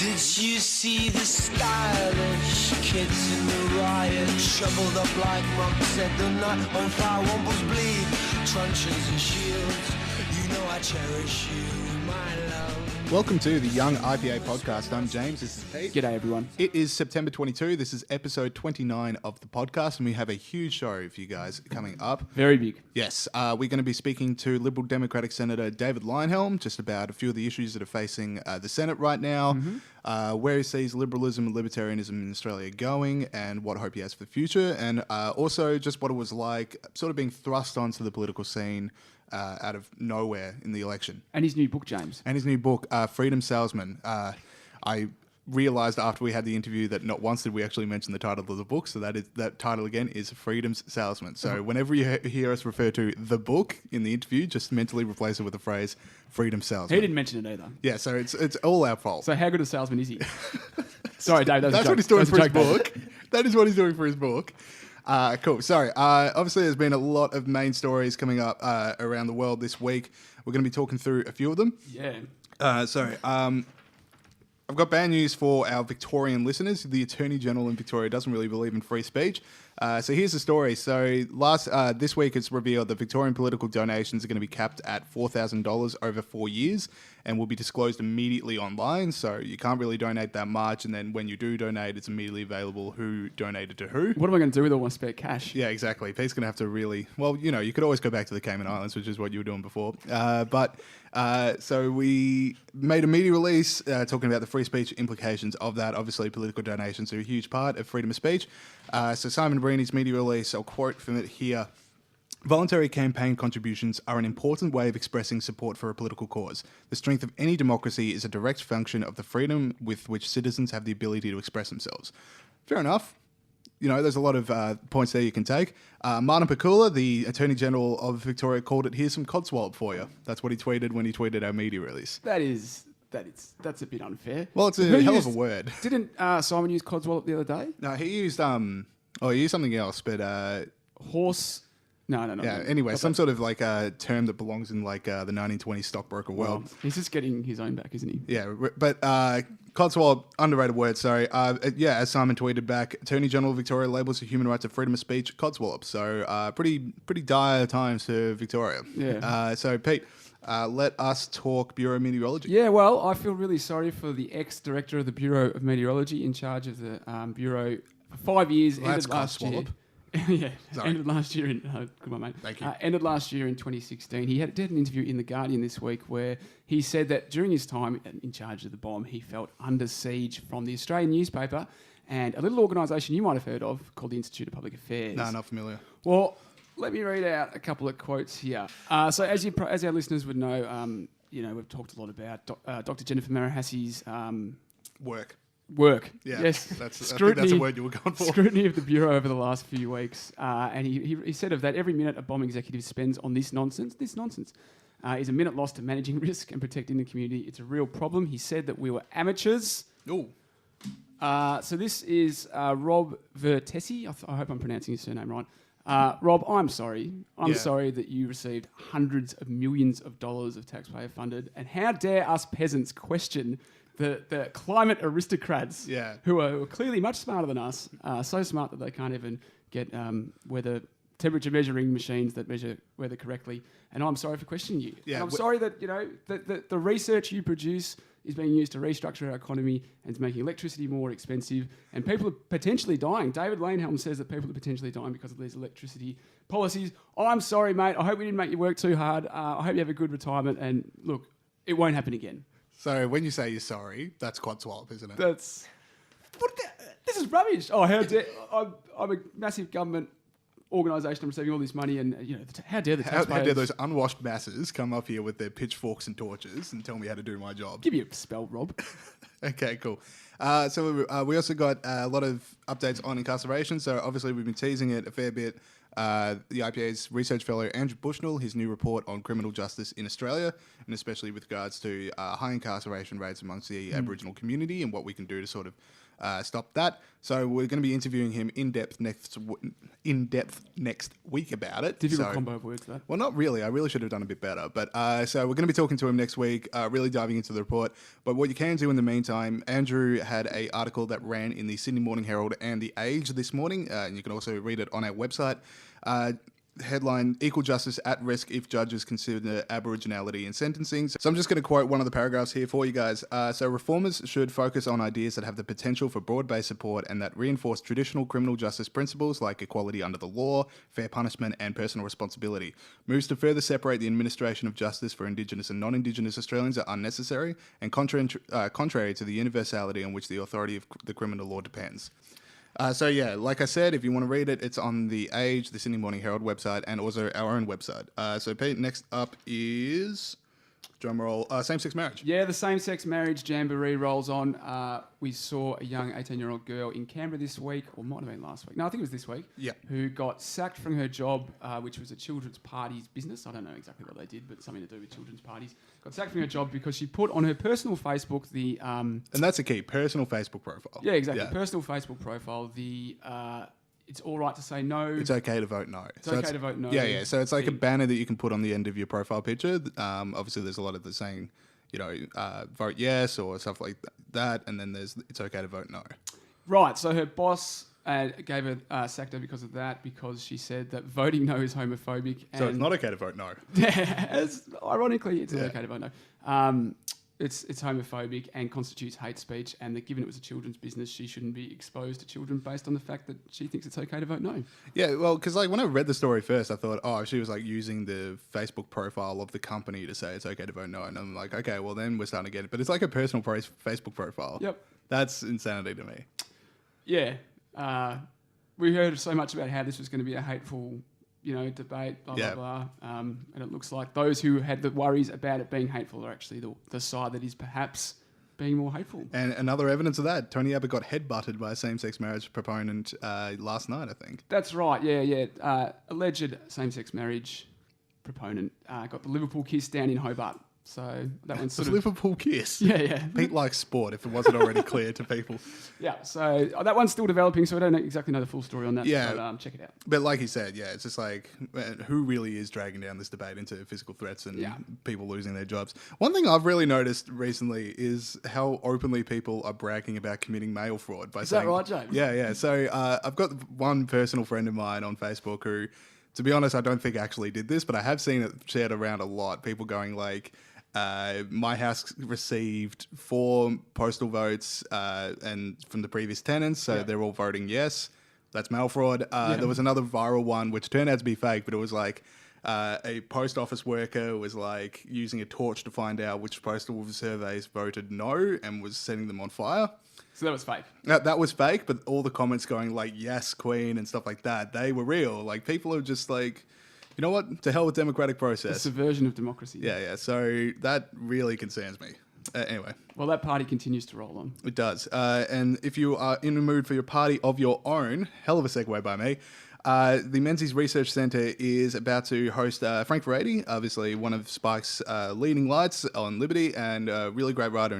Did you see the stylish kids in the riot? Shoveled up like monks, set the night on fire, wombos bleed, truncheons and shields. You know I cherish you, my love. Welcome to the Young IPA podcast. I'm James, this is Pete. G'day everyone. It is September 22, this is episode 29 of the podcast, and we have a huge show for you guys coming up. Very big. Yes, we're going to be speaking to Liberal Democratic Senator David Leyonhjelm just about a few of the issues that are facing the Senate right now, where he sees liberalism and libertarianism in Australia going, and what hope he has for the future, and also just what it was like sort of being thrust onto the political scene out of nowhere in the election. And his new book, James. And his new book, Freedom Salesman. I realised after we had the interview that not once did we actually mention the title of the book, so that title again is Freedom's Salesman. So whenever you hear us refer to the book in the interview, just mentally replace it with the phrase Freedom Salesman. He didn't mention it either. Yeah, so it's all our fault. So how good a salesman is he? Sorry, Dave, That's what he's doing for his book. That is what he's doing for his book. Cool. Sorry. Obviously, there's been a lot of main stories coming up around the world this week. We're going to be talking through a few of them. Yeah. I've got bad news for our Victorian listeners. The Attorney General in Victoria doesn't really believe in free speech. So here's the story. So this week it's revealed that Victorian political donations are going to be capped at $4,000 over 4 years and will be disclosed immediately online. So you can't really donate that much. And then when you do donate, it's immediately available who donated to who. What am I going to do with all my spare cash? Yeah, exactly. Pete's going to have to really... Well, you could always go back to the Cayman Islands, which is what you were doing before. So we made a media release talking about the free speech implications of that. Obviously, political donations are a huge part of freedom of speech. So Simon Breeny's media release, I'll quote from it here. Voluntary campaign contributions are an important way of expressing support for a political cause. The strength of any democracy is a direct function of the freedom with which citizens have the ability to express themselves. Fair enough. There's a lot of points there you can take. Martin Pakula, the Attorney General of Victoria, called it, "Here's some codswallop for you." That's what he tweeted when he tweeted our media release. That's a bit unfair. Well, it's a hell of a word. Didn't Simon use codswallop the other day? No, he used he used something else, but Horse. No. Yeah. Anyway, some sort of like a term that belongs in like the 1920s stockbroker world. Well, he's just getting his own back, isn't he? Yeah, but codswallop, underrated word. Sorry. As Simon tweeted back, Attorney General of Victoria labels the human rights of freedom of speech codswallop. So pretty dire times for Victoria. Yeah. So Pete, let us talk Bureau of Meteorology. Yeah. Well, I feel really sorry for the ex-director of the Bureau of Meteorology in charge of the Bureau for 5 years. Well, that's codswallop. Yeah, Sorry. Ended last year in... good one, mate. Thank you. Ended last year in 2016. He did an interview in The Guardian this week where he said that during his time in charge of the bomb, he felt under siege from the Australian newspaper and a little organisation you might have heard of called the Institute of Public Affairs. No, not familiar. Well, let me read out a couple of quotes here. So as our listeners would know, we've talked a lot about Dr. Jennifer Marahassi's... Work. Yeah, yes. I think that's a word you were going for. Scrutiny of the Bureau over the last few weeks. And he said of that, every minute a bomb executive spends on this nonsense is a minute lost to managing risk and protecting the community. It's a real problem. He said that we were amateurs. Ooh. So this is Rob Vertesi. I hope I'm pronouncing his surname right. Rob, I'm sorry. I'm sorry that you received hundreds of millions of dollars of taxpayer funded. And how dare us peasants question the climate aristocrats who are clearly much smarter than us, so smart that they can't even get weather temperature measuring machines that measure weather correctly. And I'm sorry for questioning you. Yeah, and I'm sorry that the research you produce is being used to restructure our economy and it's making electricity more expensive. And people are potentially dying. David Leyonhjelm says that people are potentially dying because of these electricity policies. I'm sorry, mate. I hope we didn't make you work too hard. I hope you have a good retirement. And look, it won't happen again. So when you say you're sorry, that's codswallop, isn't it? This is rubbish. Oh, how dare... I'm a massive government organisation. I'm receiving all this money and, how dare the taxpayers... How dare those unwashed masses come up here with their pitchforks and torches and tell me how to do my job? Give you a spell, Rob. Okay, cool. So we also got a lot of updates on incarceration. So obviously we've been teasing it a fair bit. The IPA's research fellow Andrew Bushnell, his new report on criminal justice in Australia, and especially with regards to high incarceration rates amongst the Aboriginal community and what we can do to sort of stop that. So we're going to be interviewing him in depth next week about it. Difficult combo of words, that. Well, not really. I really should have done a bit better. But so we're going to be talking to him next week, really diving into the report. But what you can do in the meantime, Andrew had an article that ran in the Sydney Morning Herald and The Age this morning, and you can also read it on our website. Headline, Equal Justice at Risk if Judges Consider Aboriginality in Sentencing. So I'm just going to quote one of the paragraphs here for you guys. So reformers should focus on ideas that have the potential for broad-based support and that reinforce traditional criminal justice principles like equality under the law, fair punishment and personal responsibility. Moves to further separate the administration of justice for Indigenous and non-Indigenous Australians are unnecessary and contrary to the universality on which the authority of the criminal law depends. So yeah, like I said, if you want to read it, it's on The Age, the Sydney Morning Herald website, and also our own website. So Pete, next up is, drumroll, same-sex marriage. Yeah, the same-sex marriage jamboree rolls on. We saw a young 18-year-old girl in Canberra this week, or might have been last week. No, I think it was this week. Yeah. Who got sacked from her job, which was a children's parties business. I don't know exactly what they did, but something to do with children's parties. Got sacked from her job because she put on her personal Facebook the... and that's a key, personal Facebook profile. Yeah, exactly. Yeah. Personal Facebook profile, the... it's all right to say no. It's okay to vote no. It's okay to vote no. Yeah, yeah. So it's like a banner that you can put on the end of your profile picture. Obviously, there's a lot of the saying, vote yes or stuff like that. And then there's it's okay to vote no. Right. So her boss gave her sacked her because of that, because she said that voting no is homophobic. So it's not okay to vote no. Ironically, it's okay to vote no. It's homophobic and constitutes hate speech, and that given it was a children's business, she shouldn't be exposed to children based on the fact that she thinks it's okay to vote no. Yeah, well, because when I read the story first, I thought, she was using the Facebook profile of the company to say it's okay to vote no, and I'm like, okay, well then we're starting to get it, but it's like a personal Facebook profile. Yep, that's insanity to me. Yeah, we heard so much about how this was going to be a hateful debate, blah, blah, blah. And it looks like those who had the worries about it being hateful are actually the side that is perhaps being more hateful. And another evidence of that, Tony Abbott got headbutted by a same-sex marriage proponent last night, I think. That's right, yeah. Alleged same-sex marriage proponent got the Liverpool kiss down in Hobart. So that one's sort of... Liverpool kiss? Yeah. Pete likes sport, if it wasn't already clear to people. Yeah, so that one's still developing, so I don't exactly know the full story on that. Yeah. But check it out. But like you said, yeah, it's just who really is dragging down this debate into physical threats and people losing their jobs? One thing I've really noticed recently is how openly people are bragging about committing mail fraud. Is that right, James? Yeah. So I've got one personal friend of mine on Facebook who, to be honest, I don't think actually did this, but I have seen it shared around a lot. People going my house received 4 postal votes and from the previous tenants, so they're all voting yes. That's mail fraud. There was another viral one which turned out to be fake, but it was a post office worker was using a torch to find out which postal surveys voted no and was setting them on fire. So that was fake. That was fake, but all the comments going yes, Queen and stuff like that, they were real. People are just you know what? To hell with democratic process. The subversion of democracy. Yeah. So that really concerns me. Anyway. Well, that party continues to roll on. It does. And if you are in the mood for your party of your own, hell of a segue by me, the Menzies Research Centre is about to host Frank Furedi, obviously one of Spike's leading lights on Liberty and a really great writer.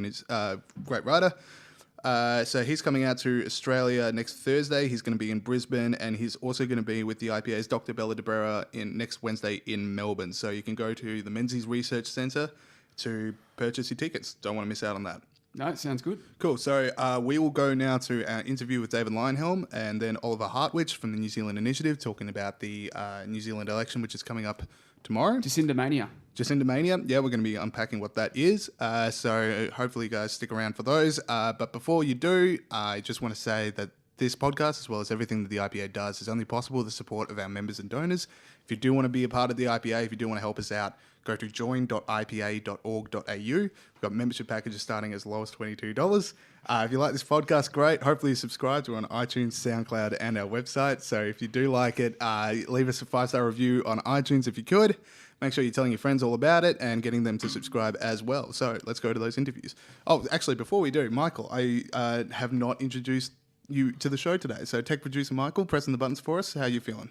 So he's coming out to Australia next Thursday. He's going to be in Brisbane, and he's also going to be with the IPA's Dr. Bella de Brera next Wednesday in Melbourne. So you can go to the Menzies Research Centre to purchase your tickets. Don't want to miss out on that. No, it sounds good. Cool. So we will go now to our interview with David Leyonhjelm and then Oliver Hartwich from the New Zealand Initiative, talking about the New Zealand election, which is coming up tomorrow. Jacinda Mania. Yeah, we're going to be unpacking what that is. So hopefully you guys stick around for those. But before you do, I just want to say that this podcast, as well as everything that the IPA does, is only possible with the support of our members and donors. If you do want to be a part of the IPA, if you do want to help us out, go to join.ipa.org.au. We've got membership packages starting as low as $22. If you like this podcast, great. Hopefully you subscribe. We're on iTunes, SoundCloud, and our website. So if you do like it, leave us a 5-star review on iTunes if you could. Make sure you're telling your friends all about it and getting them to subscribe as well. So let's go to those interviews. Oh, actually, before we do, Michael, I have not introduced you to the show today. So tech producer Michael, pressing the buttons for us. How are you feeling?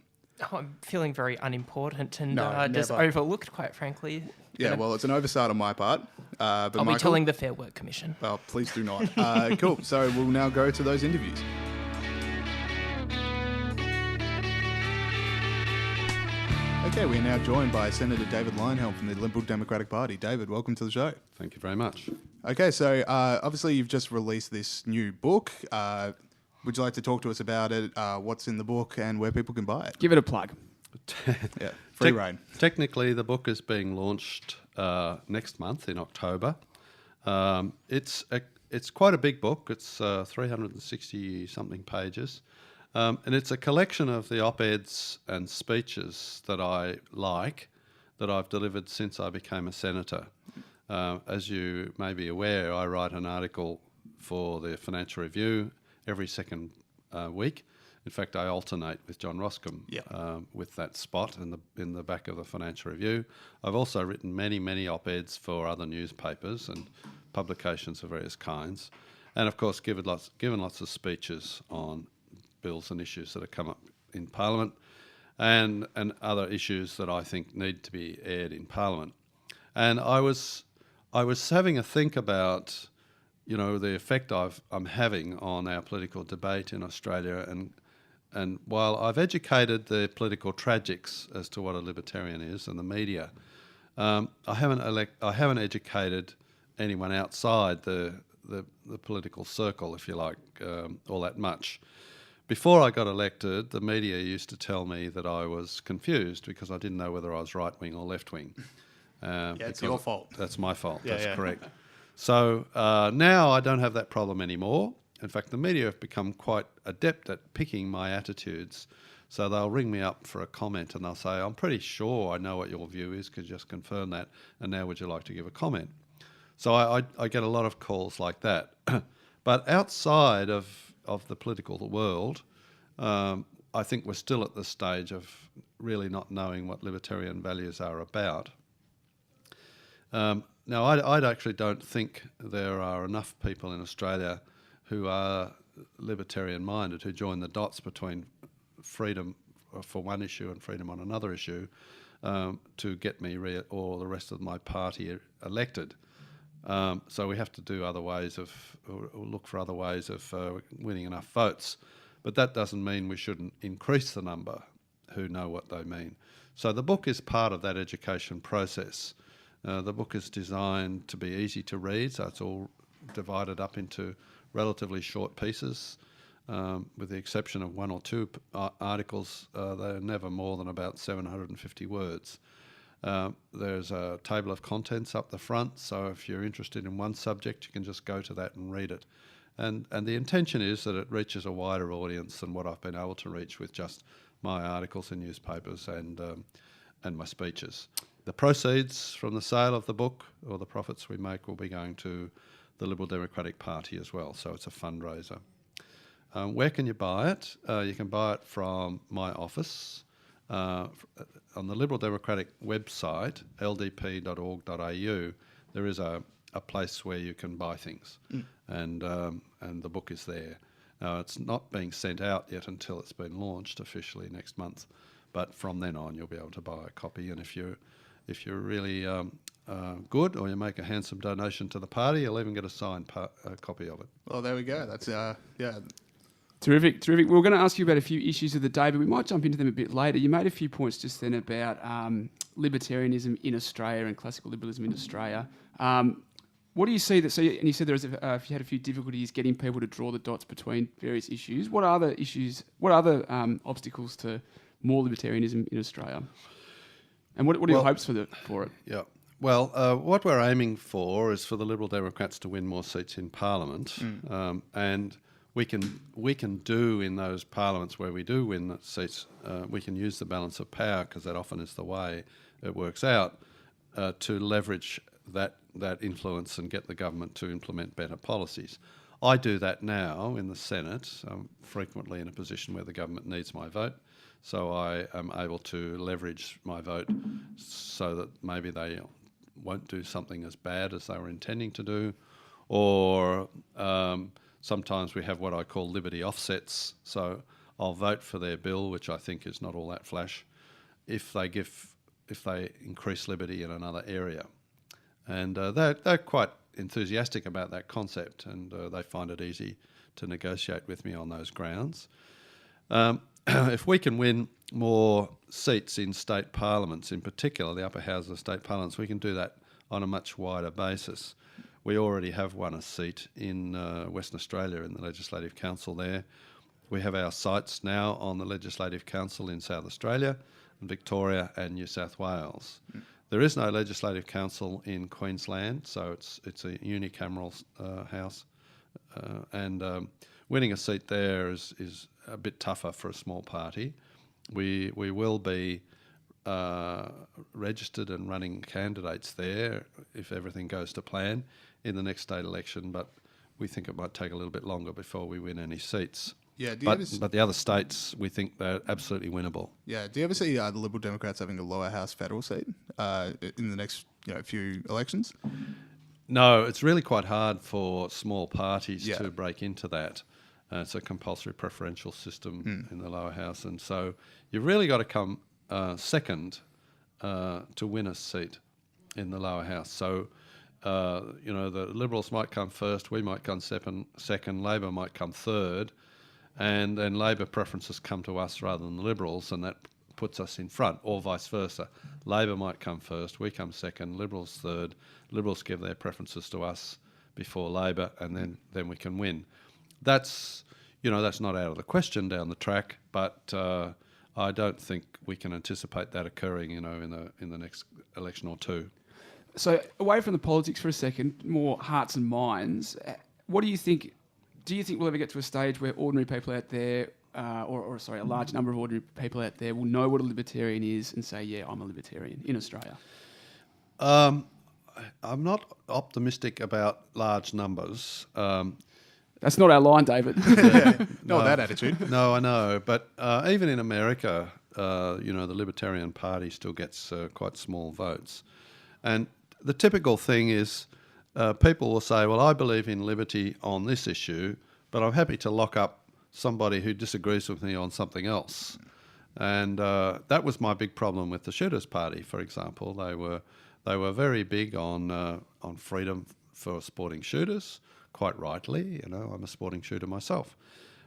I'm feeling very unimportant and No, just never. overlooked, quite frankly. Yeah, well, it's an oversight on my part. But I'll Michael, be telling the Fair Work Commission. well, please do not. Cool. So we'll now go to those interviews. Okay, we are now joined by Senator David Leyonhjelm from the Liberal Democratic Party. David, welcome to the show. Thank you very much. Okay, so obviously you've just released this new book. Would you like to talk to us about it, what's in the book and where people can buy it? Give it a plug. Yeah, free reign. Technically, the book is being launched next month in October. It's quite a big book. It's 360-something pages. And it's a collection of the op-eds and speeches that I like, that I've delivered since I became a senator. As you may be aware, I write an article for the Financial Review every second week. In fact, I alternate with John Roscombe with that spot in the back of the Financial Review. I've also written many op-eds for other newspapers and publications of various kinds, and of course given lots of speeches on bills and issues that have come up in Parliament, and other issues that I think need to be aired in Parliament. And I was having a think about, the effect I'm having on our political debate in Australia, and while I've educated the political tragics as to what a libertarian is and the media, I haven't educated anyone outside the political circle, if you like, all that much. Before I got elected, the media used to tell me that I was confused because I didn't know whether I was right-wing or left-wing. It's your fault. That's my fault. Yeah, That's correct. So now I don't have that problem anymore. In fact, the media have become quite adept at picking my attitudes. So they'll ring me up for a comment and they'll say, I'm pretty sure I know what your view is, could you just confirm that, and now would you like to give a comment? So I get a lot of calls like that. But outside of the political world, I think we're still at the stage of really not knowing what libertarian values are about. Now, I actually don't think there are enough people in Australia who are libertarian-minded, who join the dots between freedom for one issue and freedom on another issue to get me or the rest of my party elected. So we have to do other ways or look for other ways of winning enough votes. But that doesn't mean we shouldn't increase the number who know what they mean. So the book is part of that education process. The book is designed to be easy to read, so it's all divided up into relatively short pieces. With the exception of one or two articles, they're never more than about 750 words. There's a table of contents up the front, so if you're interested in one subject, you can just go to that and read it. And the intention is that it reaches a wider audience than what I've been able to reach with just my articles in newspapers and my speeches. The proceeds from the sale of the book, or the profits we make, will be going to the Liberal Democratic Party as well, so it's a fundraiser. Where can you buy it? You can buy it from my office on the Liberal Democratic website, ldp.org.au. There is a place where you can buy things, and the book is there. Now, it's not being sent out yet until it's been launched officially next month, but from then on you'll be able to buy a copy, and if you're really good, or you make a handsome donation to the party, you'll even get a signed copy of it. Well, there we go. That's Terrific. We were going to ask you about a few issues of the day, but we might jump into them a bit later. You made a few points just then about libertarianism in Australia and classical liberalism in Australia. What do you see that? And you said if you had a few difficulties getting people to draw the dots between various issues. What are the issues? What are the obstacles to more libertarianism in Australia? And what are your hopes for it? Yeah. Well, what we're aiming for is for the Liberal Democrats to win more seats in Parliament, and we can do in those parliaments where we do win the seats, we can use the balance of power, because that often is the way it works out, to leverage that influence and get the government to implement better policies. I do that now in the Senate. I'm frequently in a position where the government needs my vote, so I am able to leverage my vote so that maybe they won't do something as bad as they were intending to do, or sometimes we have what I call liberty offsets. So I'll vote for their bill, which I think is not all that flash, if if they increase liberty in another area. And they're quite enthusiastic about that concept, and they find it easy to negotiate with me on those grounds. If we can win more seats in state parliaments, in particular the upper houses of state parliaments, we can do that on a much wider basis. We already have won a seat in Western Australia in the Legislative Council there. We have our sights now on the Legislative Council in South Australia, Victoria and New South Wales. There is no Legislative Council in Queensland, so it's a unicameral house, and winning a seat there is a bit tougher for a small party. We will be registered and running candidates there if everything goes to plan in the next state election, but we think it might take a little bit longer before we win any seats. Yeah, but the other states, we think they're absolutely winnable. Yeah, do you ever see the Liberal Democrats having a lower house federal seat in the next few elections? No, it's really quite hard for small parties to break into that. It's a compulsory preferential system in the lower house, and so you've really got to come second to win a seat in the lower house. So, the Liberals might come first, we might come second, Labor might come third, and then Labor preferences come to us rather than the Liberals, and that puts us in front, or vice versa. Labor might come first, we come second, Liberals third, Liberals give their preferences to us before Labor, and then we can win. That's not out of the question down the track, but I don't think we can anticipate that occurring, in the next election or two. So away from the politics for a second, more hearts and minds. What do you think? Do you think we'll ever get to a stage where ordinary people out there, a large number of ordinary people out there will know what a libertarian is and say, yeah, I'm a libertarian in Australia? I'm not optimistic about large numbers. That's not our line, David. Not that attitude. No, I know. But even in America, the Libertarian Party still gets quite small votes. And the typical thing is people will say, well, I believe in liberty on this issue, but I'm happy to lock up somebody who disagrees with me on something else. And that was my big problem with the Shooters Party, for example. They were very big on freedom for sporting shooters. Quite rightly, I'm a sporting shooter myself.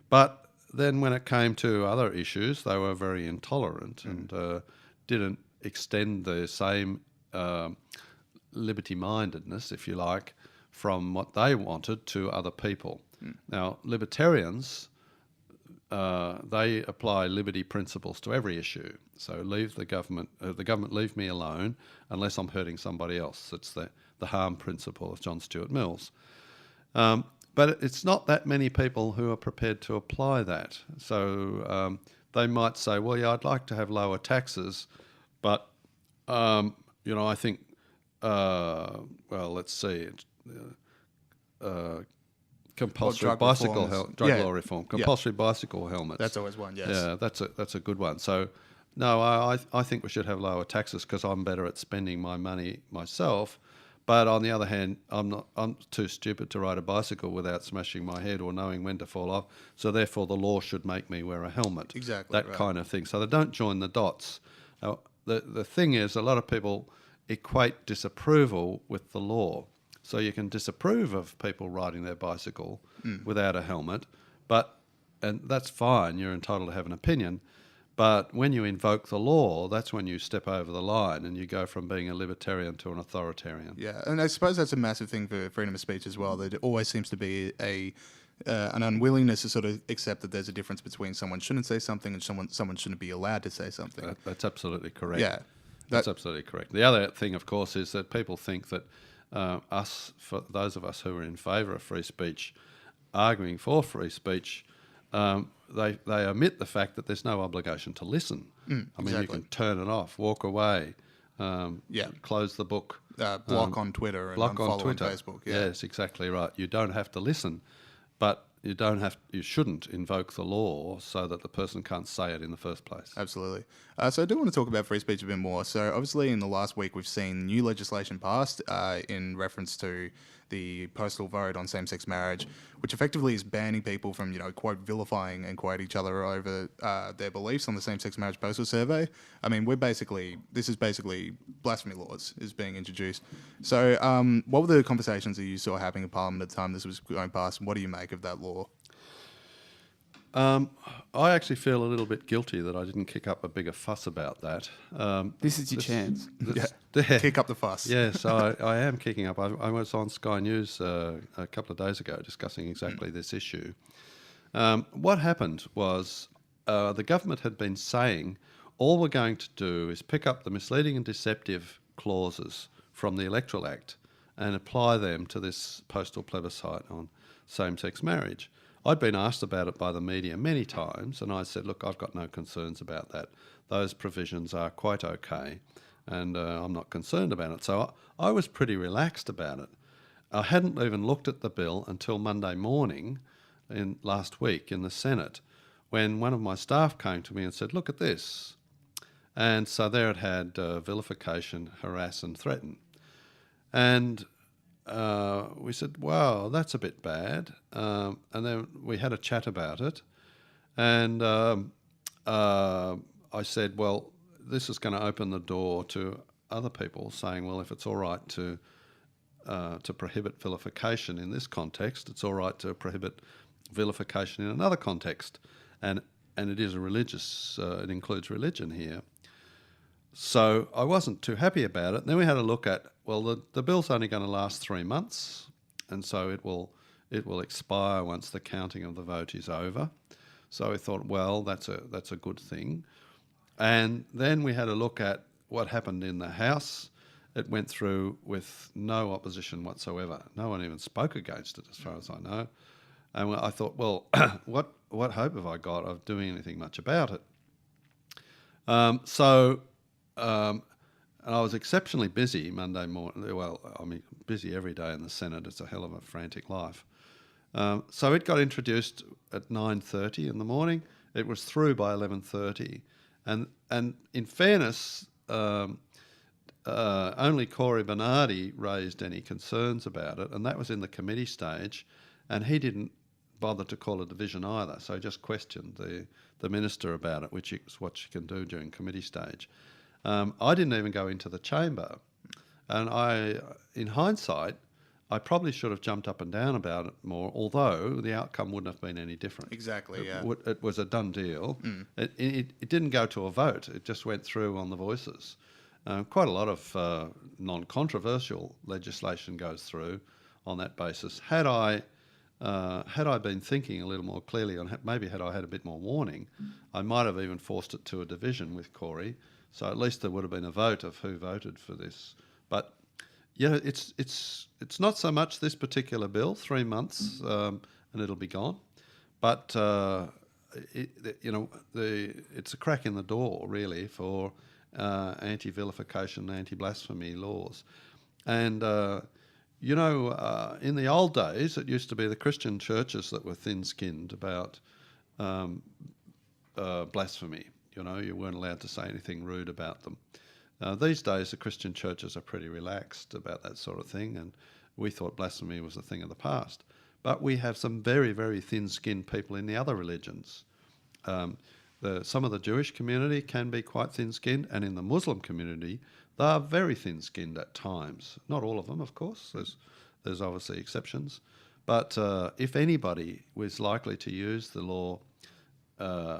But then when it came to other issues, they were very intolerant and didn't extend the same liberty-mindedness, if you like, from what they wanted to other people. Now, libertarians, they apply liberty principles to every issue. So leave the government leave me alone unless I'm hurting somebody else. It's the harm principle of John Stuart Mill's. But it's not that many people who are prepared to apply that. So they might say, well, yeah, I'd like to have lower taxes, but, I think, let's see, compulsory bicycle drug law reform, compulsory bicycle helmets. That's always one, yes. Yeah, that's a good one. So, no, I think we should have lower taxes because I'm better at spending my money myself. But on the other hand, I'm too stupid to ride a bicycle without smashing my head or knowing when to fall off. So therefore, the law should make me wear a helmet. Exactly. That kind of thing. So they don't join the dots. Now, the thing is, a lot of people equate disapproval with the law. So you can disapprove of people riding their bicycle without a helmet, and that's fine. You're entitled to have an opinion. But when you invoke the law, that's when you step over the line and you go from being a libertarian to an authoritarian. Yeah, and I suppose that's a massive thing for freedom of speech as well. There always seems to be an unwillingness to sort of accept that there's a difference between someone shouldn't say something and someone shouldn't be allowed to say something. That's absolutely correct. Yeah. That's absolutely correct. The other thing, of course, is that people think that for those of us who are in favour of free speech, arguing for free speech, they omit the fact that there's no obligation to listen. Exactly. You can turn it off, walk away, close the book. Block on Twitter and unfollow on Facebook. Yeah. Yes, exactly right. You don't have to listen. But you shouldn't invoke the law so that the person can't say it in the first place. Absolutely. So I do want to talk about free speech a bit more. So obviously in the last week we've seen new legislation passed in reference to the postal vote on same-sex marriage, which effectively is banning people from, quote, vilifying and quote each other over their beliefs on the same-sex marriage postal survey. I mean, this is basically blasphemy laws is being introduced. So what were the conversations that you saw happening in Parliament at the time this was going past, and what do you make of that law? I actually feel a little bit guilty that I didn't kick up a bigger fuss about that. This is your chance. Kick up the fuss. Yes, I am kicking up. I was on Sky News a couple of days ago discussing exactly this issue. What happened was the government had been saying all we're going to do is pick up the misleading and deceptive clauses from the Electoral Act and apply them to this postal plebiscite on same-sex marriage. I'd been asked about it by the media many times, and I said, look, I've got no concerns about that. Those provisions are quite okay, and I'm not concerned about it. So I was pretty relaxed about it. I hadn't even looked at the bill until Monday morning last week in the Senate, when one of my staff came to me and said, look at this. And so there it had vilification, harass and threaten. And we said, wow, that's a bit bad. And then we had a chat about it. And I said, well, this is going to open the door to other people saying, well, if it's all right to prohibit vilification in this context, it's all right to prohibit vilification in another context. And it is it includes religion here. So I wasn't too happy about it. Then we had a look at, well, the bill's only going to last 3 months, and so it will expire once the counting of the vote is over. So we thought, well, that's a good thing. And then we had a look at what happened in the House. It went through with no opposition whatsoever. No one even spoke against it, as far as I know. And I thought, well, what hope have I got of doing anything much about it? And I was exceptionally busy Monday morning. Well, I mean, busy every day in the Senate. It's a hell of a frantic life. So it got introduced at 9:30 in the morning. It was through by 11:30. And in fairness, only Corey Bernardi raised any concerns about it, and that was in the committee stage, and he didn't bother to call a division either, so he just questioned the minister about it, which is what she can do during committee stage. I didn't even go into the chamber, and in hindsight, I probably should have jumped up and down about it more, although the outcome wouldn't have been any different. Exactly, yeah. It was a done deal. It didn't go to a vote. It just went through on the voices. Quite a lot of non-controversial legislation goes through on that basis. Had I been thinking a little more clearly, maybe had I had a bit more warning, I might have even forced it to a division with Corey. So at least there would have been a vote of who voted for this. But yeah, it's not so much this particular bill, 3 months, and it'll be gone. But it's a crack in the door really for anti-vilification, anti-blasphemy laws, and in the old days, it used to be the Christian churches that were thin-skinned about blasphemy. You weren't allowed to say anything rude about them. These days, the Christian churches are pretty relaxed about that sort of thing, and we thought blasphemy was a thing of the past. But we have some very, very thin-skinned people in the other religions. Some of the Jewish community can be quite thin-skinned, and in the Muslim community, they are very thin-skinned at times. Not all of them, of course. There's obviously exceptions. But if anybody was likely to use the law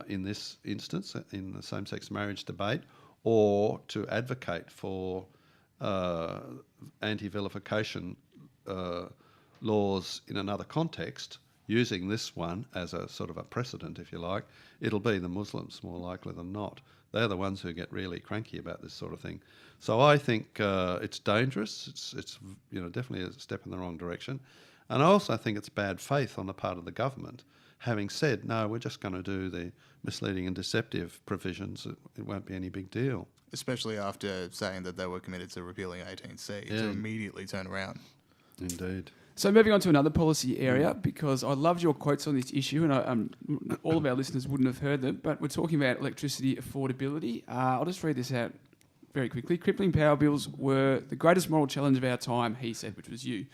in this instance, in the same-sex marriage debate, or to advocate for anti-vilification laws in another context, using this one as a sort of a precedent, if you like, it'll be the Muslims more likely than not. They're the ones who get really cranky about this sort of thing. So I think it's dangerous. It's definitely a step in the wrong direction. And I also think it's bad faith on the part of the government, having said, no, we're just going to do the misleading and deceptive provisions. It won't be any big deal. Especially after saying that they were committed to repealing 18C, to immediately turn around. Indeed. So moving on to another policy area, because I loved your quotes on this issue, and all of our listeners wouldn't have heard them, but we're talking about electricity affordability. I'll just read this out very quickly. Crippling power bills were the greatest moral challenge of our time, he said, which was you.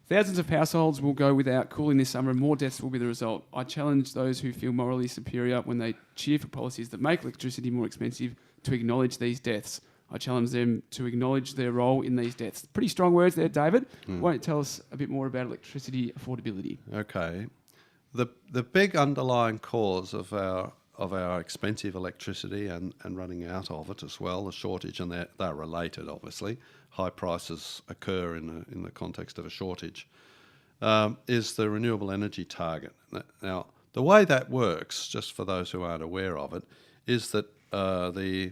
Thousands of households will go without cooling this summer and more deaths will be the result. I challenge those who feel morally superior when they cheer for policies that make electricity more expensive to acknowledge these deaths. I challenge them to acknowledge their role in these deaths. Pretty strong words there, David. Why don't you tell us a bit more about electricity affordability? Okay. The big underlying cause of our expensive electricity and running out of it as well, the shortage, and they're related, obviously. High prices occur in the context of a shortage, is the renewable energy target. Now, the way that works, just for those who aren't aware of it, is that the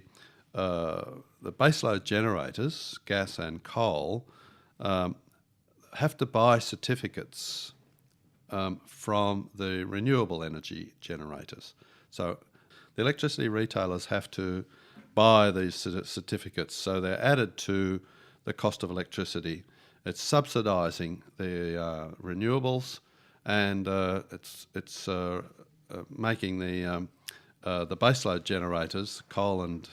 baseload generators, gas and coal, have to buy certificates from the renewable energy generators. So the electricity retailers have to buy these certificates, so they're added to the cost of electricity. It's subsidising the renewables, and it's making the baseload generators, coal and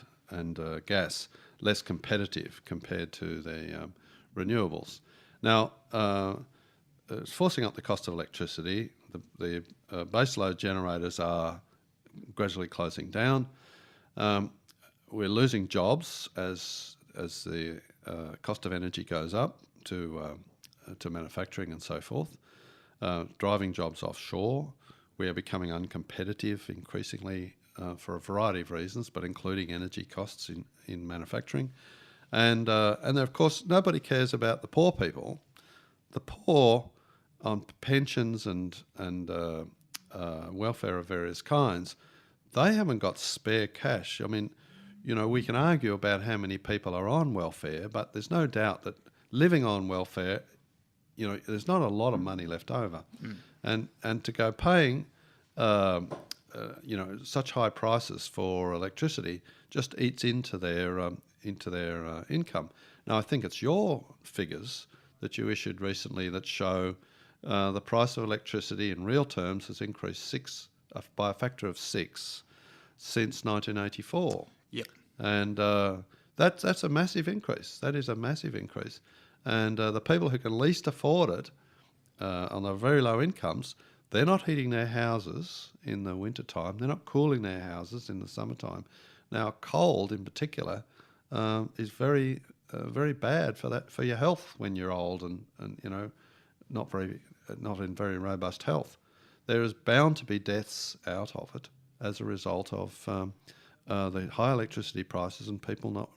gas, less competitive compared to the renewables. Now, it's forcing up the cost of electricity. The baseload generators are gradually closing down. We're losing jobs as the cost of energy goes up to manufacturing and so forth. Driving jobs offshore. We are becoming uncompetitive increasingly for a variety of reasons, but including energy costs in manufacturing. And of course, nobody cares about the poor people. The poor on pensions and welfare of various kinds, they haven't got spare cash. I mean, we can argue about how many people are on welfare, but there's no doubt that living on welfare, there's not a lot of money left over. And to go paying, such high prices for electricity just eats into their income. Now, I think it's your figures that you issued recently that show the price of electricity in real terms has increased by a factor of 6 since 1984. Yep. And that's a massive increase. That is a massive increase. And the people who can least afford it on the very low incomes, they're not heating their houses in the wintertime. They're not cooling their houses in the summertime. Now, cold in particular is very bad for your health when you're old and not in very robust health. There is bound to be deaths out of it as a result of the high electricity prices and people not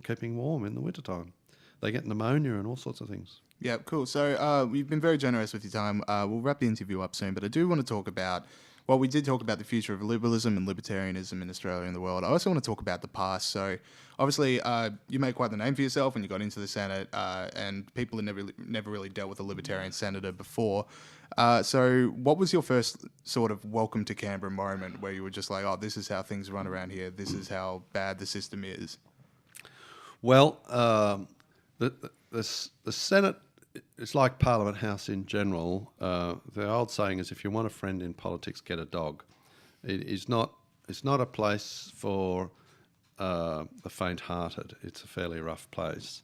keeping warm in the wintertime. They get pneumonia and all sorts of things. Yeah, cool. So you've been very generous with your time. We'll wrap the interview up soon, but I do want to talk about, well, we did talk about the future of liberalism and libertarianism in Australia and the world. I also want to talk about the past. So obviously you made quite the name for yourself when you got into the Senate, and people had never really dealt with a libertarian senator before. So what was your first sort of welcome to Canberra moment where you were just like, oh, this is how things run around here. This is how bad the system is? Well, the Senate is like Parliament House in general. The old saying is, if you want a friend in politics, get a dog. It's not a place for the faint-hearted. It's a fairly rough place.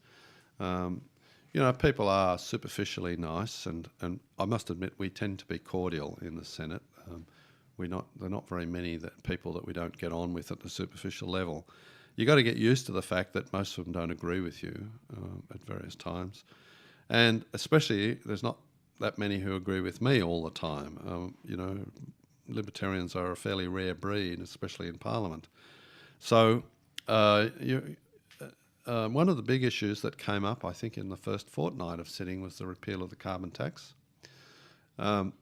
People are superficially nice, and I must admit we tend to be cordial in the Senate. There are not very many people that we don't get on with at the superficial level. You've got to get used to the fact that most of them don't agree with you at various times. And especially, there's not that many who agree with me all the time. Libertarians are a fairly rare breed, especially in Parliament. So one of the big issues that came up, I think, in the first fortnight of sitting was the repeal of the carbon tax. So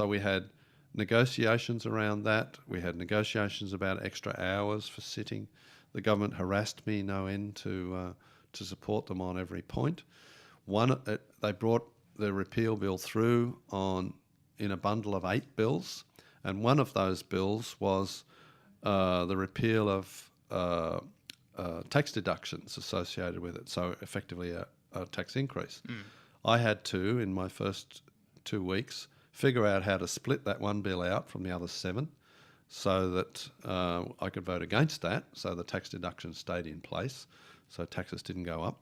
we had negotiations around that. We had negotiations about extra hours for sitting. The government harassed me no end to support them on every point. They brought the repeal bill through in a bundle of 8 bills, and one of those bills was the repeal of tax deductions associated with it. So effectively a tax increase. I had to, in my first 2 weeks, figure out how to split that one bill out from the other 7 so that I could vote against that, so the tax deduction stayed in place, so taxes didn't go up.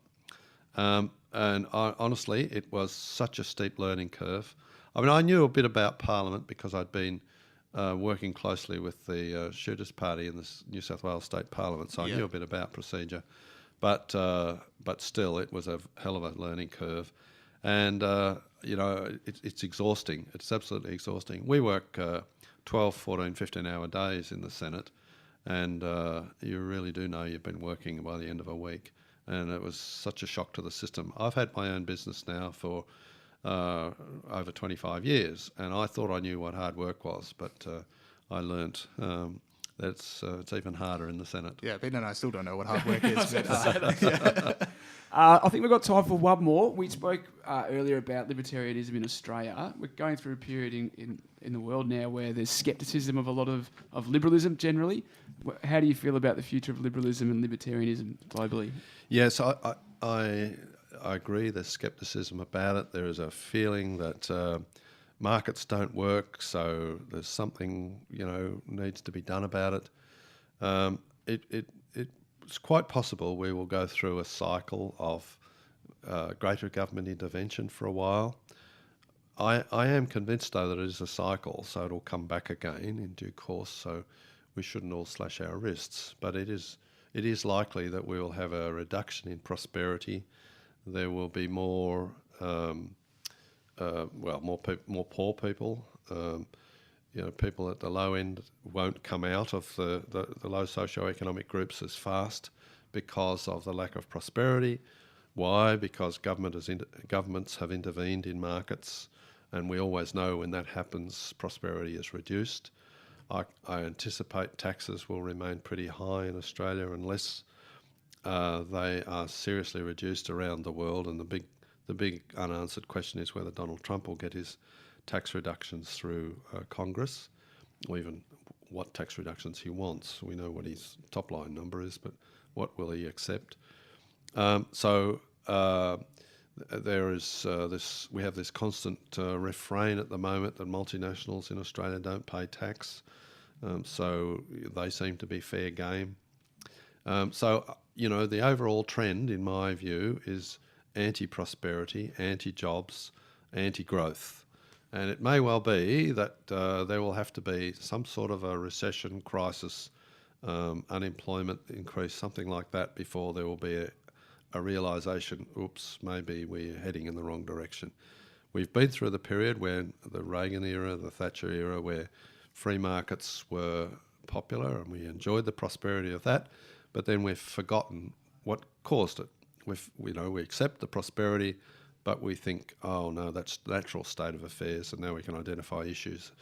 Honestly, it was such a steep learning curve. I mean, I knew a bit about Parliament because I'd been working closely with the Shooters Party in the New South Wales State Parliament, so I knew a bit about procedure. But still, it was a hell of a learning curve. And, it's exhausting. It's absolutely exhausting. We work 12, 14, 15-hour days in the Senate, and you really do know you've been working by the end of a week. And it was such a shock to the system. I've had my own business now for over 25 years, and I thought I knew what hard work was, but I learnt that it's even harder in the Senate. Yeah, Ben and I still don't know what hard work is. I think we've got time for one more. We spoke earlier about libertarianism in Australia. We're going through a period in the world now where there's scepticism of a lot of liberalism generally. How do you feel about the future of liberalism and libertarianism globally? Yes, I agree. There's scepticism about it. There is a feeling that markets don't work, so there's something needs to be done about it. It's quite possible we will go through a cycle of greater government intervention for a while. I am convinced, though, that it is a cycle, so it'll come back again in due course. So we shouldn't all slash our wrists, but it is likely that we will have a reduction in prosperity. There will be more poor people. People at the low end won't come out of the low socioeconomic groups as fast because of the lack of prosperity. Why? Because governments have intervened in markets, and we always know when that happens, prosperity is reduced. I anticipate taxes will remain pretty high in Australia unless they are seriously reduced around the world. And the big unanswered question is whether Donald Trump will get his tax reductions through Congress, or even what tax reductions he wants. We know what his top line number is, but what will he accept? There is this. We have this constant refrain at the moment that multinationals in Australia don't pay tax, so they seem to be fair game. The overall trend, in my view, is anti-prosperity, anti-jobs, anti-growth. And it may well be that there will have to be some sort of a recession, crisis, unemployment increase, something like that, before there will be a realisation, oops, maybe we're heading in the wrong direction. We've been through the period when the Reagan era, the Thatcher era, where free markets were popular and we enjoyed the prosperity of that, but then we've forgotten what caused it. We accept the prosperity, but we think, oh no, that's the natural state of affairs, and now we can identify issues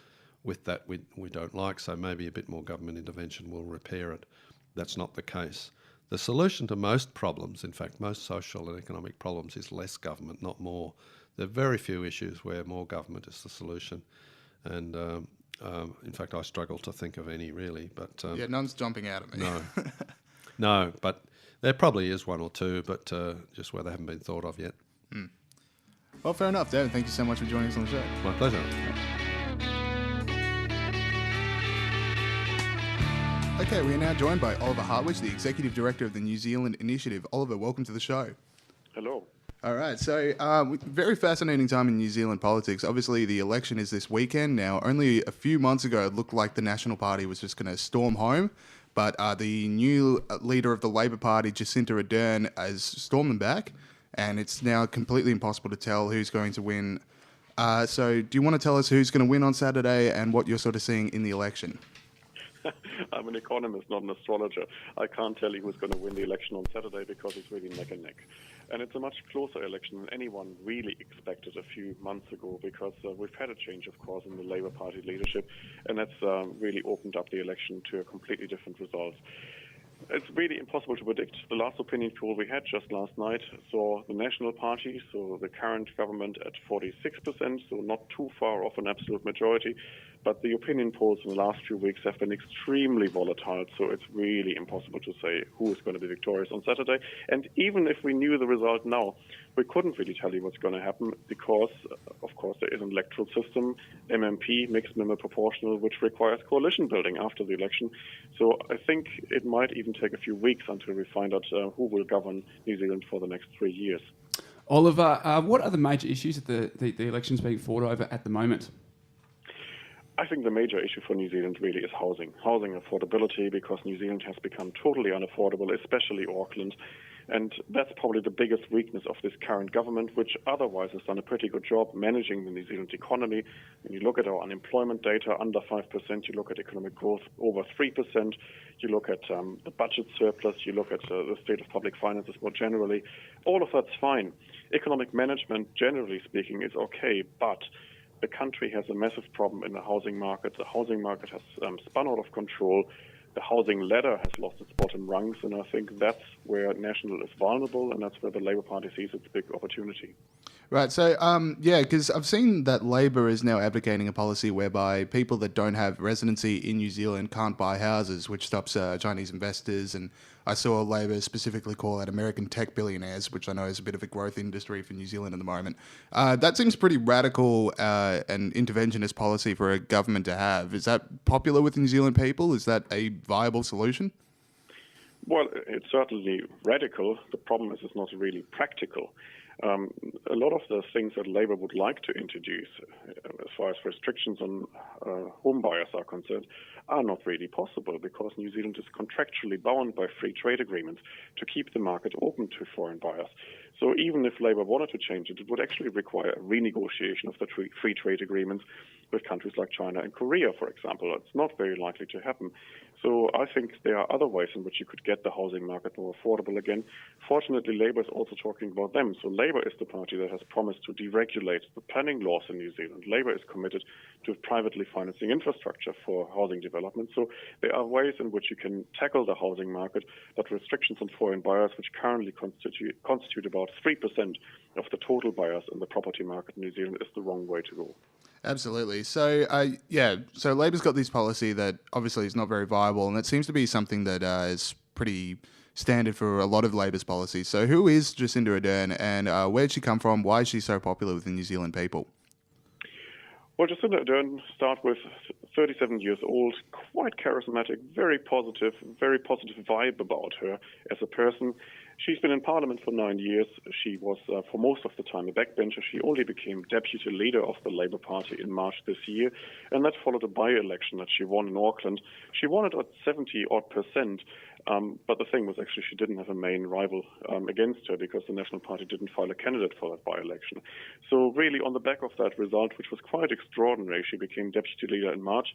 with that we don't like, so maybe a bit more government intervention will repair it. That's not the case. The solution to most problems, in fact, most social and economic problems, is less government, not more. There are very few issues where more government is the solution, and in fact, I struggle to think of any really. But none's jumping out at me. No, but there probably is one or two, but just where they haven't been thought of yet. Well, fair enough, David. Thank you so much for joining us on the show. My pleasure. Okay, we are now joined by Oliver Hartwich, the Executive Director of the New Zealand Initiative. Oliver, welcome to the show. Hello. All right, so very fascinating time in New Zealand politics. Obviously, the election is this weekend. Now, only a few months ago, it looked like the National Party was just going to storm home, but the new leader of the Labor Party, Jacinta Ardern, has stormed them back, and it's now completely impossible to tell who's going to win. So do you want to tell us who's going to win on Saturday and what you're sort of seeing in the election? I'm an economist, not an astrologer. I can't tell you who's going to win the election on Saturday because it's really neck and neck. And it's a much closer election than anyone really expected a few months ago, because we've had a change, of course, in the Labour Party leadership, and that's really opened up the election to a completely different result. It's really impossible to predict. The last opinion poll we had just last night saw the National Party, so the current government, at 46%, so not too far off an absolute majority, but the opinion polls in the last few weeks have been extremely volatile, so it's really impossible to say who is going to be victorious on Saturday. And even if we knew the result now, we couldn't really tell you what's going to happen because, of course, there is an electoral system, MMP, mixed member proportional, which requires coalition building after the election. So I think it might even take a few weeks until we find out who will govern New Zealand for the next 3 years. Oliver, what are the major issues that the election's being fought over at the moment? I think the major issue for New Zealand really is housing affordability, because New Zealand has become totally unaffordable, especially Auckland. And that's probably the biggest weakness of this current government, which otherwise has done a pretty good job managing the New Zealand economy. When you look at our unemployment data, under 5%, you look at economic growth, over 3%, you look at the budget surplus, you look at the state of public finances more generally, all of that's fine. Economic management, generally speaking, is okay, but the country has a massive problem in the housing market. The housing market has spun out of control. The housing ladder has lost its bottom rungs, and I think that's where National is vulnerable, and that's where the Labour Party sees its big opportunity. Right. So, because I've seen that Labor is now advocating a policy whereby people that don't have residency in New Zealand can't buy houses, which stops Chinese investors. And I saw Labor specifically call out American tech billionaires, which I know is a bit of a growth industry for New Zealand at the moment. That seems pretty radical and interventionist policy for a government to have. Is that popular with New Zealand people? Is that a viable solution? Well, it's certainly radical. The problem is it's not really practical. A lot of the things that Labour would like to introduce, as far as restrictions on home buyers are concerned, are not really possible, because New Zealand is contractually bound by free trade agreements to keep the market open to foreign buyers. So even if Labour wanted to change it, it would actually require a renegotiation of the free trade agreements with countries like China and Korea, for example. It's not very likely to happen. So I think there are other ways in which you could get the housing market more affordable again. Fortunately, Labour is also talking about them. So Labour is the party that has promised to deregulate the planning laws in New Zealand. Labour is committed to privately financing infrastructure for housing development. So there are ways in which you can tackle the housing market, but restrictions on foreign buyers, which currently constitute about 3% of the total buyers in the property market in New Zealand, is the wrong way to go. Absolutely. So, so Labor's got this policy that obviously is not very viable, and it seems to be something that is pretty standard for a lot of Labor's policies. So who is Jacinda Ardern, and where did she come from? Why is she so popular with the New Zealand people? Well, Jacinda Ardern starts with 37 years old, quite charismatic, very positive vibe about her as a person. She's been in Parliament for 9 years. She was, for most of the time, a backbencher. She only became deputy leader of the Labour Party in March this year, and that followed a by-election that she won in Auckland. She won it at 70-odd%, but the thing was actually she didn't have a main rival against her, because the National Party didn't file a candidate for that by-election. So really, on the back of that result, which was quite extraordinary, she became deputy leader in March.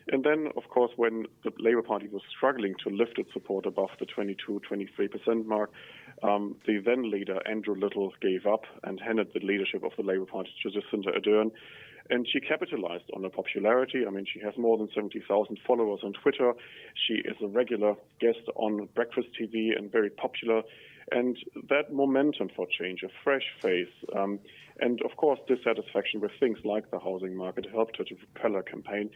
And then, of course, when the Labour Party was struggling to lift its support above the 22-23% mark, the then leader, Andrew Little, gave up and handed the leadership of the Labour Party to Jacinda Ardern. And she capitalized on her popularity. I mean, she has more than 70,000 followers on Twitter. She is a regular guest on breakfast TV and very popular. And that momentum for change, a fresh face, and of course dissatisfaction with things like the housing market helped her to propel her campaign.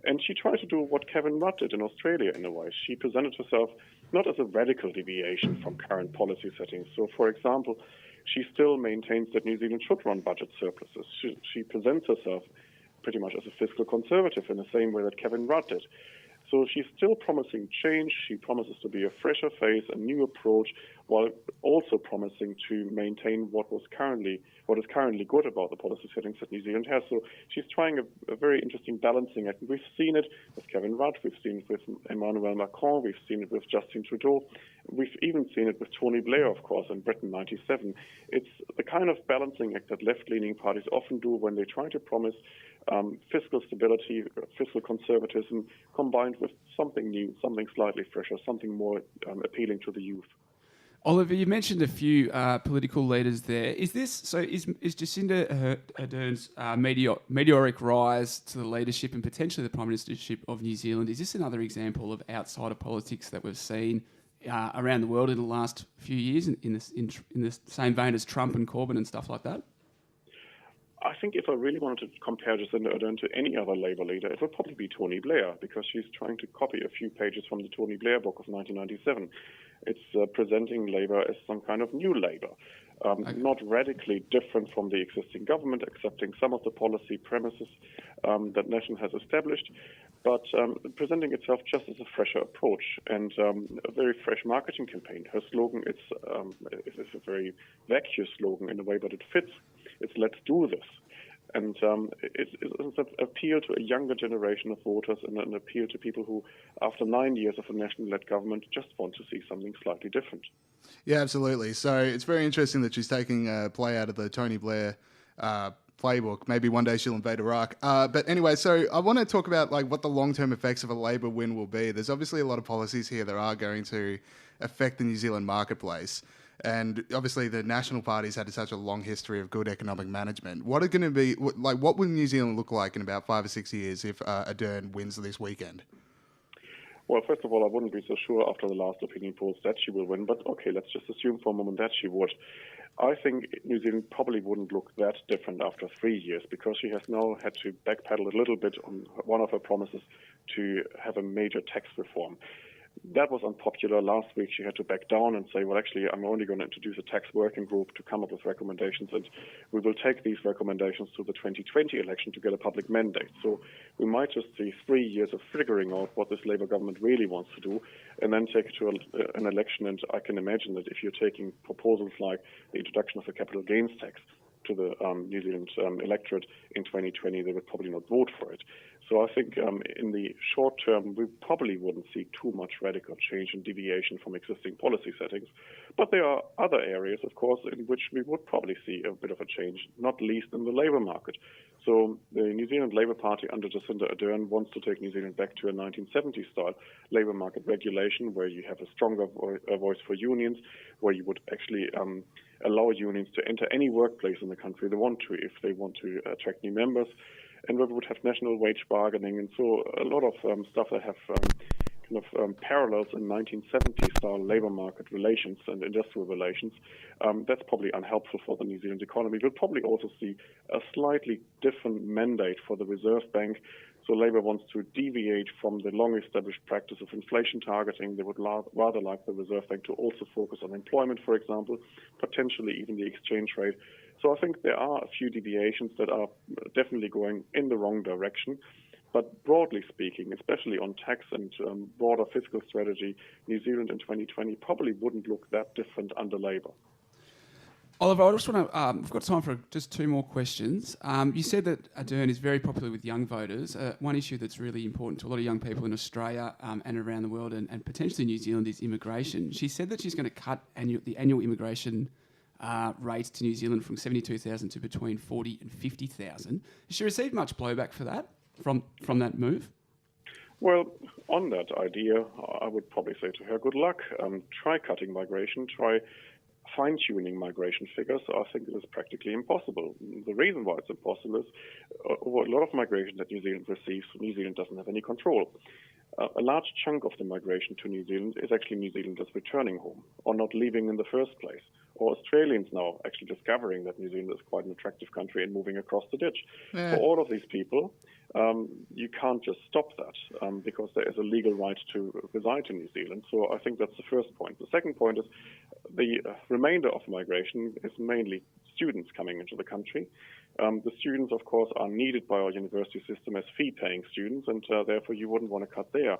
And she tried to do what Kevin Rudd did in Australia in a way. She presented herself not as a radical deviation from current policy settings. So, for example, she still maintains that New Zealand should run budget surpluses. She presents herself pretty much as a fiscal conservative in the same way that Kevin Rudd did. So she's still promising change. She promises to be a fresher face, a new approach, while also promising to maintain what is currently good about the policy settings that New Zealand has. So she's trying a very interesting balancing act. We've seen it with Kevin Rudd, we've seen it with Emmanuel Macron, we've seen it with Justin Trudeau, we've even seen it with Tony Blair, of course, in Britain '97. It's the kind of balancing act that left-leaning parties often do when they try to promise fiscal stability, fiscal conservatism, combined with something new, something slightly fresher, something more appealing to the youth. Oliver, you mentioned a few political leaders there. Is Jacinda Ardern's meteoric rise to the leadership and potentially the prime ministership of New Zealand, is this another example of outsider politics that we've seen around the world in the last few years in the same vein as Trump and Corbyn and stuff like that? I think if I really wanted to compare Jacinda Ardern to any other Labour leader, it would probably be Tony Blair, because she's trying to copy a few pages from the Tony Blair book of 1997. It's presenting Labour as some kind of new Labour, not radically different from the existing government, accepting some of the policy premises that National has established, but presenting itself just as a fresher approach and a very fresh marketing campaign. Her slogan is a very vacuous slogan in a way, but it fits. It's "Let's do this." And it's an appeal to a younger generation of voters and an appeal to people who, after 9 years of a national-led government, just want to see something slightly different. Yeah, absolutely. So it's very interesting that she's taking a play out of the Tony Blair playbook. Maybe one day she'll invade Iraq. But anyway, so I want to talk about like what the long-term effects of a Labor win will be. There's obviously a lot of policies here that are going to affect the New Zealand marketplace. And obviously, the National Party's had such a long history of good economic management. What are going to be like? What will New Zealand look like in about 5 or 6 years if Ardern wins this weekend? Well, first of all, I wouldn't be so sure after the last opinion polls that she will win. But okay, let's just assume for a moment that she would. I think New Zealand probably wouldn't look that different after 3 years, because she has now had to backpedal a little bit on one of her promises to have a major tax reform. That was unpopular. Last week she had to back down and say, well, actually, I'm only going to introduce a tax working group to come up with recommendations, and we will take these recommendations to the 2020 election to get a public mandate. So we might just see 3 years of figuring out what this Labour government really wants to do, and then take it to an election. And I can imagine that if you're taking proposals like the introduction of a capital gains tax to the New Zealand electorate in 2020, they would probably not vote for it. So I think in the short term, we probably wouldn't see too much radical change and deviation from existing policy settings. But there are other areas, of course, in which we would probably see a bit of a change, not least in the labour market. So the New Zealand Labour Party under Jacinda Ardern wants to take New Zealand back to a 1970s-style labour market regulation, where you have a stronger voice for unions, where you would actually allow unions to enter any workplace in the country they want to, if they want to attract new members. And we would have national wage bargaining, and so a lot of stuff that have parallels in 1970s-style labour market relations and industrial relations. That's probably unhelpful for the New Zealand economy. We'll probably also see a slightly different mandate for the Reserve Bank. So Labour wants to deviate from the long-established practice of inflation targeting. They would rather like the Reserve Bank to also focus on employment, for example, potentially even the exchange rate. So I think there are a few deviations that are definitely going in the wrong direction. But broadly speaking, especially on tax and broader fiscal strategy, New Zealand in 2020 probably wouldn't look that different under Labour. Oliver, I just want to, we've got time for just two more questions. You said that Ardern is very popular with young voters. One issue that's really important to a lot of young people in Australia and around the world and potentially New Zealand is immigration. She said that she's going to cut the annual immigration rate to New Zealand from 72,000 to between 40 and 50,000. Has she received much blowback for that from that move? Well, on that idea, I would probably say to her, good luck. Try cutting migration, try fine-tuning migration figures. I think it is practically impossible. The reason why it's impossible is a lot of migration that New Zealand receives, New Zealand doesn't have any control. A large chunk of the migration to New Zealand is actually New Zealanders returning home or not leaving in the first place, or Australians now actually discovering that New Zealand is quite an attractive country and moving across the ditch. For all of these people, you can't just stop that because there is a legal right to reside in New Zealand. So I think that's the first point. The second point is the remainder of migration is mainly students coming into the country. The students, of course, are needed by our university system as fee-paying students, and therefore you wouldn't want to cut there.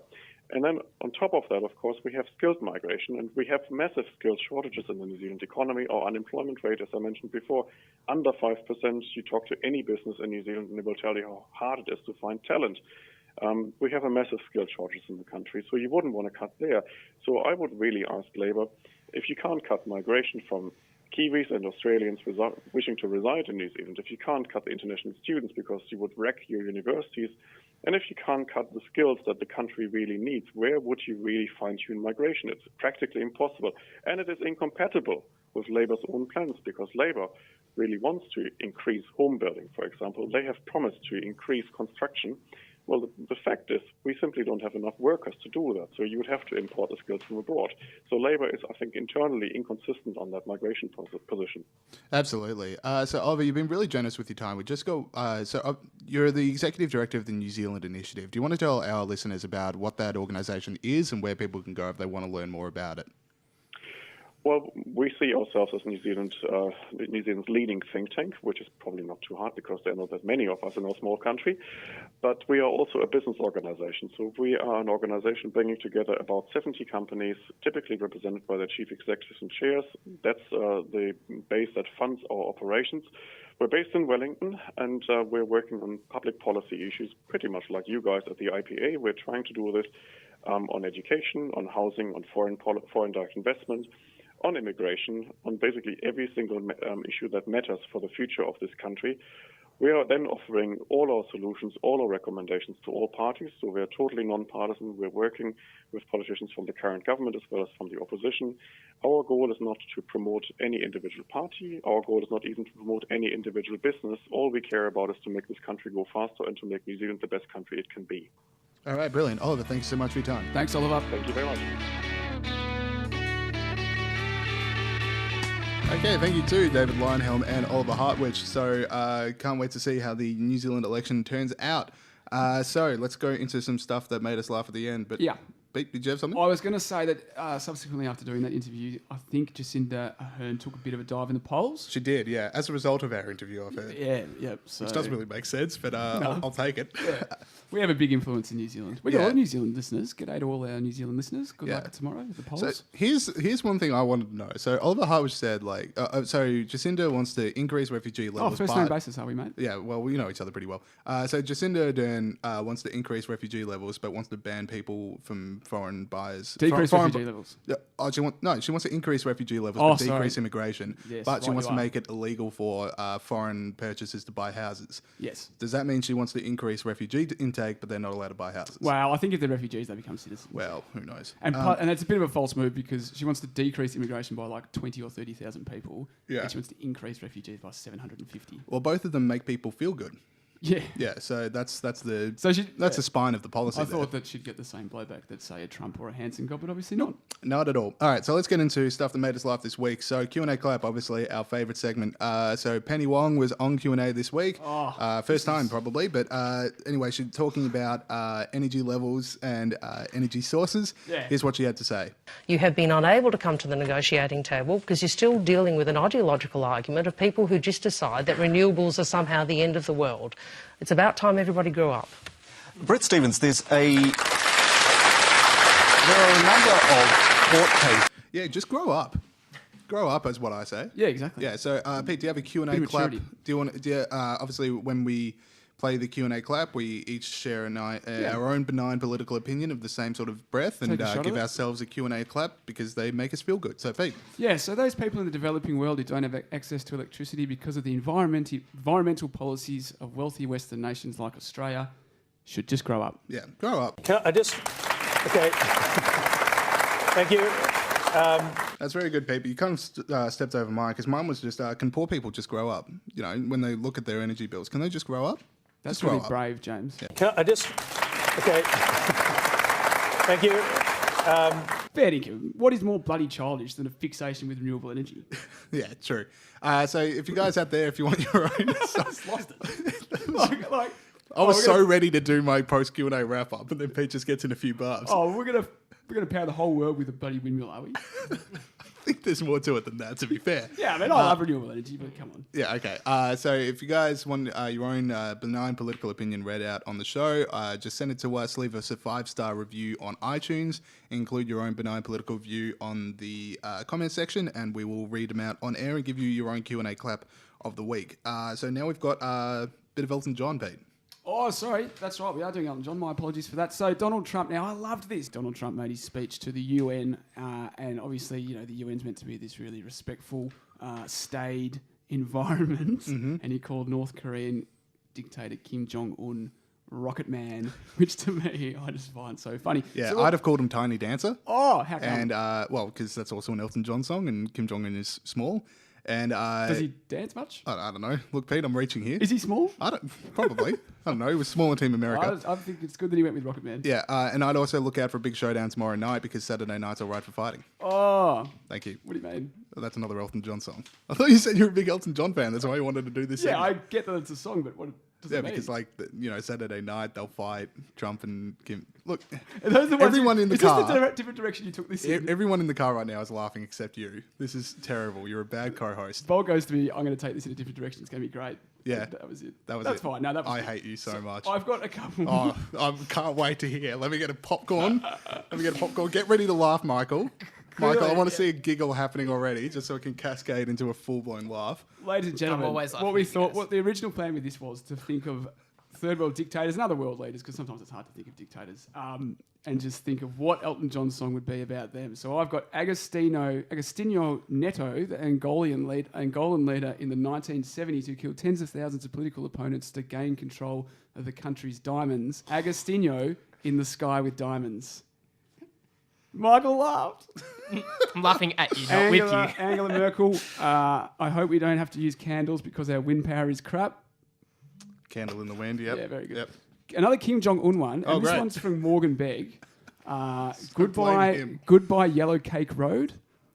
And then on top of that, of course, we have skilled migration, and we have massive skills shortages in the New Zealand economy. Our unemployment rate, as I mentioned before, under 5%. You talk to any business in New Zealand, and they will tell you how hard it is to find talent. We have a massive skills shortage in the country, so you wouldn't want to cut there. So I would really ask Labour, if you can't cut migration from Kiwis and Australians wishing to reside in New Zealand, if you can't cut the international students because you would wreck your universities, and if you can't cut the skills that the country really needs, where would you really fine-tune migration? It's practically impossible. And it is incompatible with Labour's own plans, because Labour really wants to increase home building, for example. They have promised to increase construction Well, the fact is, we simply don't have enough workers to do that. So you would have to import the skills from abroad. So Labour is, I think, internally inconsistent on that migration position. Absolutely. So, Oliver, you've been really generous with your time. We just go. You're the executive director of the New Zealand Initiative. Do you want to tell our listeners about what that organisation is and where people can go if they want to learn more about it? Well, we see ourselves as New Zealand's leading think tank, which is probably not too hard because there are not that many of us in our small country. But we are also a business organization. So we are an organization bringing together about 70 companies, typically represented by their chief executives and chairs. That's the base that funds our operations. We're based in Wellington, and we're working on public policy issues pretty much like you guys at the IPA. We're trying to do this on education, on housing, on foreign direct investment, on immigration, on basically every single issue that matters for the future of this country. We are then offering all our solutions, all our recommendations to all parties. So we are totally non-partisan. We're working with politicians from the current government as well as from the opposition. Our goal is not to promote any individual party. Our goal is not even to promote any individual business. All we care about is to make this country go faster and to make New Zealand the best country it can be. All right, brilliant. Oliver, thanks so much for your time. Thanks, Oliver. Thank you very much. Okay, thank you to David Leyonhjelm and Oliver Hartwich. So can't wait to see how the New Zealand election turns out. So let's go into some stuff that made us laugh at the end. But Yeah. Pete, did you have something? I was going to say that subsequently after doing that interview, I think Jacinda Ardern took a bit of a dive in the polls. She did, yeah. As a result of our interview, I've heard. Yeah. So Which doesn't really make sense, but I'll take it. Yeah. We have a big influence in New Zealand. We got a lot of New Zealand listeners. G'day to all our New Zealand listeners. Good luck tomorrow at the polls. So here's one thing I wanted to know. So Oliver Hartwich said, so Jacinda wants to increase refugee levels. First name basis, are we, mate? Yeah, well, we know each other pretty well. So Jacinda Ardern wants to increase refugee levels, but wants to ban people from foreign buyers. Decrease refugee levels. Yeah, she wants to increase refugee levels, but decrease immigration. Yes, but she wants to make it illegal for foreign purchasers to buy houses. Yes. Does that mean she wants to increase refugee intake, but they're not allowed to buy houses? Well, I think if they're refugees, they become citizens. Well, who knows? And it's a bit of a false move because she wants to decrease immigration by like 20 or 30,000 people. Yeah. And she wants to increase refugees by 750. Well, both of them make people feel good. Yeah. Yeah, so that's the spine of the policy. I thought that she'd get the same blowback that, say, a Trump or a Hanson got, but obviously not. Not at all. All right, so let's get into stuff that made us laugh this week. So Q&A Clap, obviously our favourite segment. So Penny Wong was on Q&A this week. First time probably, but anyway, she's talking about energy levels and energy sources. Yeah. Here's what she had to say. You have been unable to come to the negotiating table because you're still dealing with an ideological argument of people who just decide that renewables are somehow the end of the world. It's about time everybody grew up. Brett Stevens, there are a number of court cases. Yeah, just grow up. Grow up is what I say. Yeah, exactly. Yeah, so Pete, do you have a Q&A Bit of clap? maturity. Obviously, when we play the Q&A clap, we each share our own benign political opinion of the same sort of breath and give ourselves a Q&A clap because they make us feel good. So, Pete. Yeah, so those people in the developing world who don't have access to electricity because of the environmental policies of wealthy Western nations like Australia should just grow up. Yeah, grow up. Can I just... Okay. Thank you. That's very good, Pete. But you kind of stepped over mine because mine was just, can poor people just grow up? You know, when they look at their energy bills, can they just grow up? That's really brave, James. Yeah. Can I just... Okay. Thank you. Fair dinkum. What is more bloody childish than a fixation with renewable energy? Yeah, true. So if you guys out there, if you want your own... I just lost it. I was so ready to do my post Q&A wrap up, and then Pete just gets in a few barbs. Oh, we're gonna power the whole world with a bloody windmill, are we? I think there's more to it than that, to be fair. Yeah, I mean, I love renewable energy, but come on. Yeah, okay. So if you guys want your own benign political opinion read out on the show, just send it to us. Leave us a 5-star review on iTunes. Include your own benign political view on the comment section, and we will read them out on air and give you your own Q&A clap of the week. So now we've got a bit of Elton John, Pete. Oh, sorry. That's right. We are doing Elton John. My apologies for that. So Donald Trump. Now, I loved this. Donald Trump made his speech to the UN, and obviously, you know, the UN's meant to be this really respectful, staid environment. Mm-hmm. And he called North Korean dictator Kim Jong-un Rocket Man, which to me, I just find so funny. Yeah, so, I'd have called him Tiny Dancer. Oh, how come? And, well, because that's also an Elton John song, and Kim Jong-un is small. And Does he dance much? I don't know. Look, Pete, I'm reaching here. Is he small? Probably. I don't know. He was small in Team America. I think it's good that he went with Rocket Man. Yeah, and I'd also look out for a big showdown tomorrow night because Saturday night's all right for fighting. Oh. Thank you. What do you mean? Well, that's another Elton John song. I thought you said you're a big Elton John fan. That's why you wanted to do this. Yeah, segment. I get that it's a song, but what does it mean? Because Saturday night they'll fight Trump and Kim. Look, Are those the ones everyone in the is car. this the different direction you took this in? Everyone in the car right now is laughing except you. This is terrible. You're a bad co-host. Bolt goes to me, I'm going to take this in a different direction. It's going to be great. Yeah. That was it. That's fine. No, that was I good. hate you so much. I've got a couple. Oh, I can't wait to hear. Let me get a popcorn. Get ready to laugh, Michael. Michael, I want to see a giggle happening already, just so it can cascade into a full-blown laugh. Ladies and gentlemen, always laughing what we at you thought, guys. what the original plan with this was to think of third world dictators and other world leaders, because sometimes it's hard to think of dictators, and just think of what Elton John's song would be about them. So I've got Agostinho Neto, the Angolan leader in the 1970s who killed tens of thousands of political opponents to gain control of the country's diamonds. Agostinho in the sky with diamonds. Michael laughed. I'm laughing at you, not with you. Angela Merkel, I hope we don't have to use candles because our wind power is crap. Candle in the wind, yep. Yeah, very good. Yep. Another Kim Jong-un one, and this great. one's from Morgan Begg. blame Goodbye, him. goodbye, Yellow Cake Road.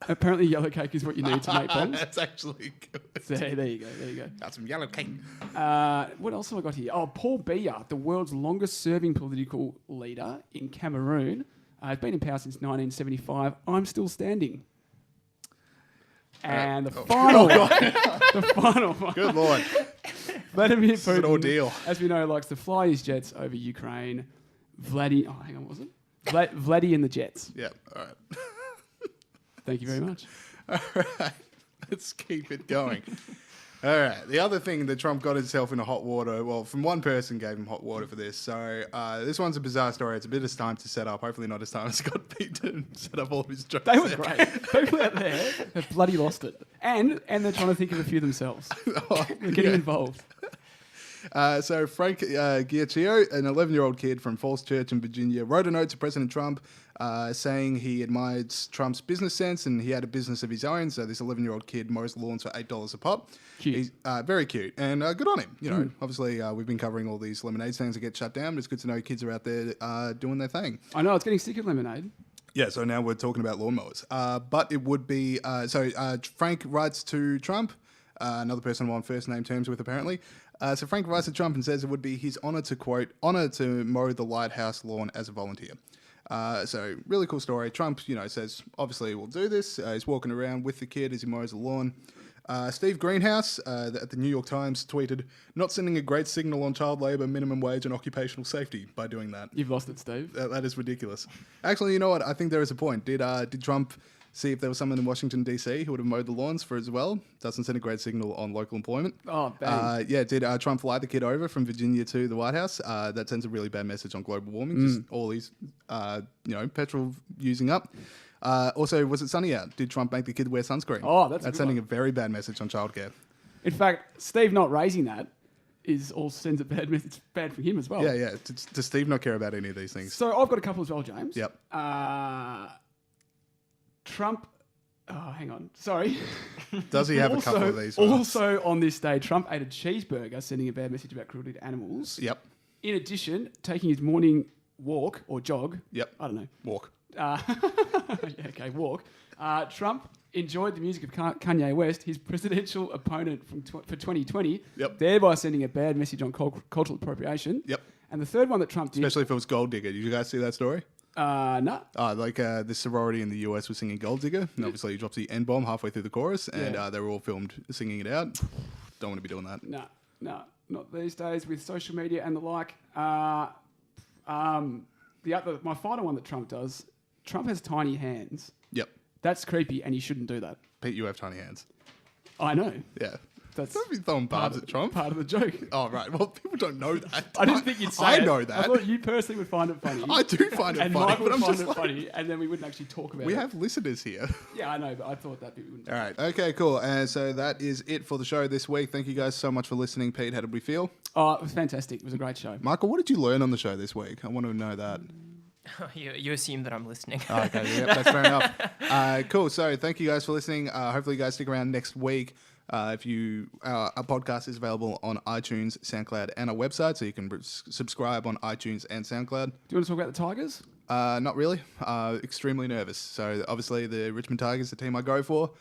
Apparently, yellow cake is what you need to make bombs. That's actually good. So, there you go. Got some yellow cake. What else have I got here? Oh, Paul Biya, the world's longest-serving political leader in Cameroon, has been in power since 1975. I'm still standing. And the final one. Good Lord. Vladimir This is an Putin, ordeal. as we know, likes to fly his jets over Ukraine. Vladdy and the Jets. Yep, all right. Thank you very much. All right, let's keep it going. All right, the other thing that Trump got himself into hot water, well, from one person gave him hot water for this. So this one's a bizarre story. It's a bit of time to set up. Hopefully not as time as Scott Pete to set up all of his jokes. They were great. People out there have bloody lost it. And they're trying to think of a few themselves. They're getting involved. So Frank Giacchio, an 11-year-old kid from Falls Church in Virginia, wrote a note to President Trump saying he admired Trump's business sense and he had a business of his own. So this 11-year-old kid mows lawns for $8 a pop. Cute. He's very cute and good on him. You know, obviously we've been covering all these lemonade stands that get shut down, but it's good to know kids are out there doing their thing. I know, it's getting sick of lemonade. Yeah, so now we're talking about lawnmowers. But it would be... Frank writes to Trump, another person I'm on first name terms with apparently. So Frank writes to Trump and says it would be his honor to, quote, honor to mow the lighthouse lawn as a volunteer. So really cool story. Trump, says, obviously we'll do this. He's walking around with the kid as he mows the lawn. Steve Greenhouse at the New York Times tweeted, not sending a great signal on child labour, minimum wage and occupational safety by doing that. You've lost it, Steve. That is ridiculous. Actually, you know what? I think there is a point. Did Trump see if there was someone in Washington, D.C. who would have mowed the lawns for as well? Doesn't send a great signal on local employment. Oh, bang. Did Trump fly the kid over from Virginia to the White House? That sends a really bad message on global warming, just all these, petrol using up. Also, was it sunny out? Did Trump make the kid wear sunscreen? Oh, that's a good sending one. a very bad message on childcare. In fact, Steve not raising that sends a bad message, bad for him as well. Yeah. Does Steve not care about any of these things? So I've got a couple as well, James. Yep. Trump... Oh, hang on. Sorry. Does he have a couple of these? Also, on this day, Trump ate a cheeseburger, sending a bad message about cruelty to animals. Yep. In addition, taking his morning walk or jog. Yep. I don't know. Walk. Walk. Trump enjoyed the music of Kanye West, his presidential opponent for 2020, Yep. thereby sending a bad message on cultural appropriation. Yep. And the third one that Trump did... Especially if it was Gold Digger. Did you guys see that story? No. The sorority in the US was singing Gold Digger, and obviously he drops the N-bomb halfway through the chorus, and they were all filmed singing it out. Don't want to be doing that. No, not these days with social media and the like. My final one that Trump does, Trump has tiny hands. Yep. That's creepy, and you shouldn't do that. Pete, you have tiny hands. I know. Yeah. That's Don't be throwing barbs at Trump. part of the joke. Oh, right. Well, people don't know that. I didn't think you'd say I it. know that. I thought you personally would find it funny. I do find it and funny, Michael but I'm would find just it like... funny, and then we wouldn't actually talk about it. We have listeners here. Yeah, I know, but I thought that people wouldn't. All right. Okay, cool. And so that is it for the show this week. Thank you guys so much for listening. Pete, how did we feel? Oh, it was fantastic. It was a great show. Michael, what did you learn on the show this week? I want to know that. You assume that I'm listening. Oh, okay, yep, that's fair enough. Cool. So thank you guys for listening. Hopefully you guys stick around next week. Our podcast is available on iTunes, SoundCloud, and our website, so you can subscribe on iTunes and SoundCloud. Do you want to talk about the Tigers? Not really. Extremely nervous. So obviously the Richmond Tigers, the team I go for,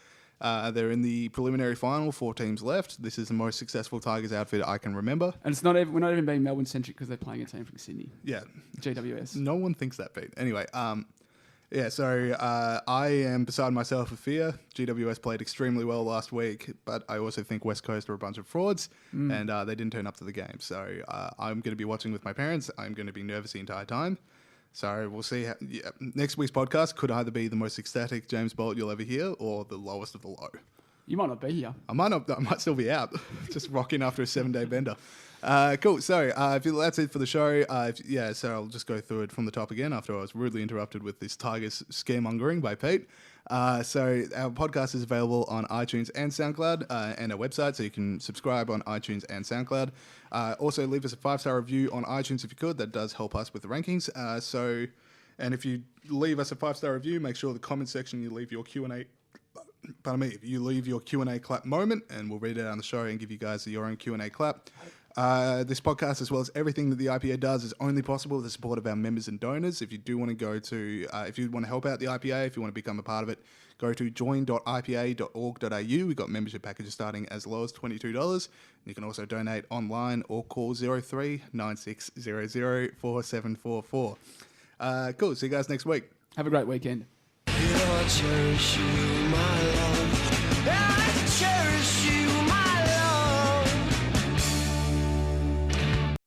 they're in the preliminary final. 4 teams left. This is the most successful Tigers outfit I can remember. And it's not even, we're not even being Melbourne centric because they're playing a team from Sydney. Yeah. GWS. No one thinks that, Pete. Anyway, so I am beside myself with fear. GWS played extremely well last week, but I also think West Coast are a bunch of frauds, and they didn't turn up to the game. So I'm going to be watching with my parents. I'm going to be nervous the entire time. So we'll see. Next week's podcast could either be the most ecstatic James Bolt you'll ever hear, or the lowest of the low. You might not be here. I might still be out, just rocking after a 7-day bender. Cool. So that's it for the show. So I'll just go through it from the top again after I was rudely interrupted with this Tigers scaremongering by Pete. So our podcast is available on iTunes and SoundCloud and our website, so you can subscribe on iTunes and SoundCloud. Also, leave us a 5-star review on iTunes if you could. That does help us with the rankings. And if you leave us a 5-star review, make sure the comment section you leave your Q&A. Pardon me. If you leave your Q&A clap moment, and we'll read it out on the show and give you guys your own Q&A clap. This podcast, as well as everything that the IPA does, is only possible with the support of our members and donors. If you do want to go to, if you want to help out the IPA, if you want to become a part of it, go to join.ipa.org.au. We've got membership packages starting as low as $22. You can also donate online or call 03 9600 4744. Cool. See you guys next week. Have a great weekend. I cherish you, my love.